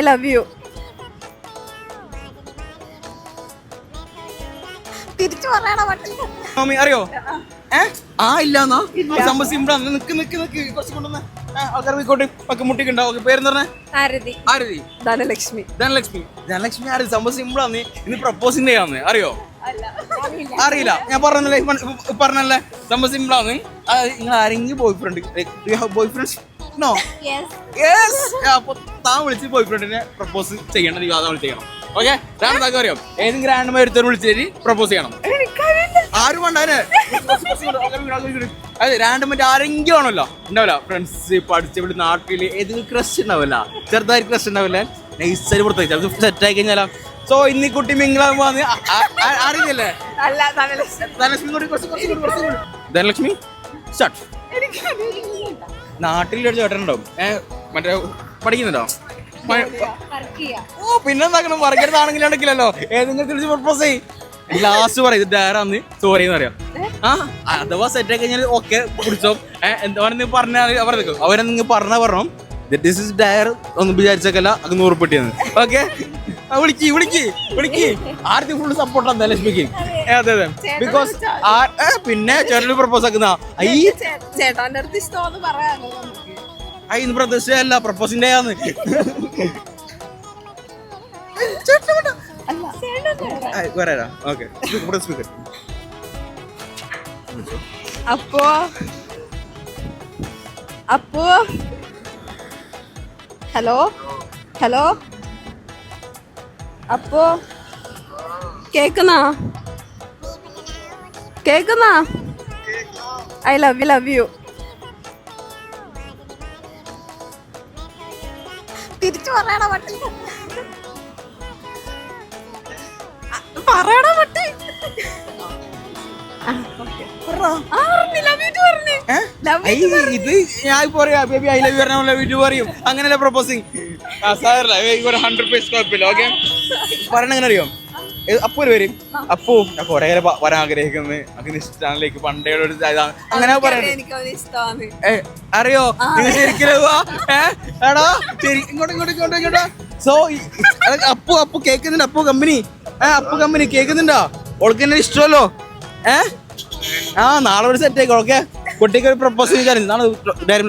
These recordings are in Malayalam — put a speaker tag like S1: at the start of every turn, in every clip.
S1: I love you. തിരിച്ചു പറയണ പറ്റില്ല.
S2: അറിയോ? ഇല്ലാന്നാ സംഭവം സിമ്പിൾ ആണ്. നിക്ക് കുറച്ച് കൊണ്ടുവന്ന ആൾക്കാർ പോയിക്കോട്ടെ. ഒക്കെ മുട്ടിക്കുണ്ടാവും. പേരെന്ന് പറഞ്ഞ ആരതി ധനലക്ഷ്മി ആരതി. സംഭവം സിമ്പിൾ ആണ്. ഇന്ന് പ്രപ്പോസിംഗ് ഡേ ആണ്. അറിയോ? അറിയില്ല. ഞാൻ പറഞ്ഞല്ലേ സംഭവം സിമ്പിൾ ആണ്. നിങ്ങൾ ആരെങ്കിലും ബോയ് ഫ്രണ്ട്സ് നോ? യെസ്. അപ്പൊ താൻ വിളിച്ച് ബോയ് ഫ്രണ്ടിനെ പ്രപ്പോസ് ചെയ്യണം. അതാണ് ചെയ്യണം. ഓക്കെ, രണ്ടാൾക്ക് അറിയാം. ഏതെങ്കിലും റാൻഡമായി ഒരുത്തരം വിളിച്ചിട്ട് പ്രപ്പോസ് ചെയ്യണം. ആരും വേണ്ട അതെ, റാൻഡമായിട്ട് ആരെങ്കിലും ആണല്ലോ ഉണ്ടാവില്ല. ഫ്രണ്ട്സ് പഠിച്ച ഇവിടെ നാട്ടില് ഏതെങ്കിലും ക്രഷ് ഉണ്ടാവില്ല, ചെറുതായി ക്രഷ് ഉണ്ടാവില്ല. നൈസായി പുറത്തേക്ക് അത് സെറ്റ് ആയി കഴിഞ്ഞാലോ. സോ ഇന്ന് ഈ കുട്ടി മിങ്ങളാകുമ്പോ അറിയില്ലേ ധനലക്ഷ്മി സ്റ്റാർട്ട്. നാട്ടിലൊരു ചേട്ടനുണ്ടാവും, മറ്റേ പഠിക്കുന്നുണ്ടോ? പിന്നെന്താക്കണം, വർഗീയതാണെങ്കിലോ ഏതെങ്കിലും തിരിച്ച് പ്രപ്പോസ് ചെയ്യും. ലാസ്റ്റ് പറയും ഇത് ഡയറാന്ന് സോറി എന്ന് പറയാം. അഥവാ സെറ്റ് ആയി കഴിഞ്ഞാൽ ഓക്കെ പിടിച്ചോ. എന്താണെന്ന് പറഞ്ഞാൽ അവരെന്തെങ്കിലും പറഞ്ഞു ദിസ് ഇസ് ഡയർ ഒന്നും വിചാരിച്ചേക്കല്ല, അത് 100 പെട്ടിയെന്ന്. ഓക്കെ, വിളിക്ക് ആർക്കും ഫുള്ള് സപ്പോർട്ടാണ് ധനലക്ഷ്മിക്ക്. അതെ ബിക്കോസ് പിന്നെ ചേട്ടന് പ്രപ്പോസ് ആക്കുന്ന ഇന്ന് പ്രദർശനല്ല, പ്രപ്പോസിന്റെ ആന്ന്.
S1: അപ്പോ ഹലോ അപ്പോ കേക്കുന്നാ I love you. തിരിച്ചു പറയണ പറ്റില്ല.
S2: ഇത് ഞാൻ പറയാ ബേബി ഐ ലവ് യു പറഞ്ഞ വീഡിയോ പറയും. അങ്ങനെയല്ല പ്രപ്പോസിങ്. 100 കുഴപ്പമില്ല. ഓക്കെ, പറയണ എങ്ങനെ അറിയോ? അപ്പൂ വരും. അപ്പൂ ഞാൻ കൊറേ വരാൻ ആഗ്രഹിക്കുന്നത്, അങ്ങനെ ഇഷ്ടമാണിലേക്ക് പണ്ടേ ഒരു ഇതാണ്. അങ്ങനെ പറയണേ അറിയോ? നിങ്ങൾ ശരിക്കും എടാ ശരി ഇങ്ങോട്ടോ. സോ അപ്പു കേൾക്കുന്നുണ്ട്. അപ്പു കമ്പനി കേൾക്കുന്നുണ്ടോ? ഓൾക്ക് എന്നെ ഇഷ്ടമല്ലോ. നാളെ ഒരു സെറ്റ് ആയിക്കോ. ഓക്കെ, കുട്ടിക്ക് ഒരു പ്രപ്പോസ് ചെയ്താൽ നാളെ ഡയറി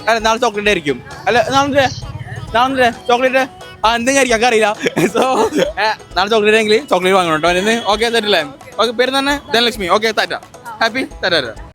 S2: അല്ല നാളെ ചോക്ലേറ്റ് ആയിരിക്കും. അല്ല നാളെ ചോക്ലേറ്റ് എന്തെങ്കിലും ആയിരിക്കും, അറിയില്ല. സോ നാളെ ചോക്ലേറ്റ് ആണെങ്കിൽ ചോക്ലേറ്റ് വാങ്ങണം കേട്ടോ. ഓക്കെ സെറ്റല്ലേ? ഓക്കെ, പേര് തന്നെ Dhanalakshmi. Okay, ta-ta. Happy Tata.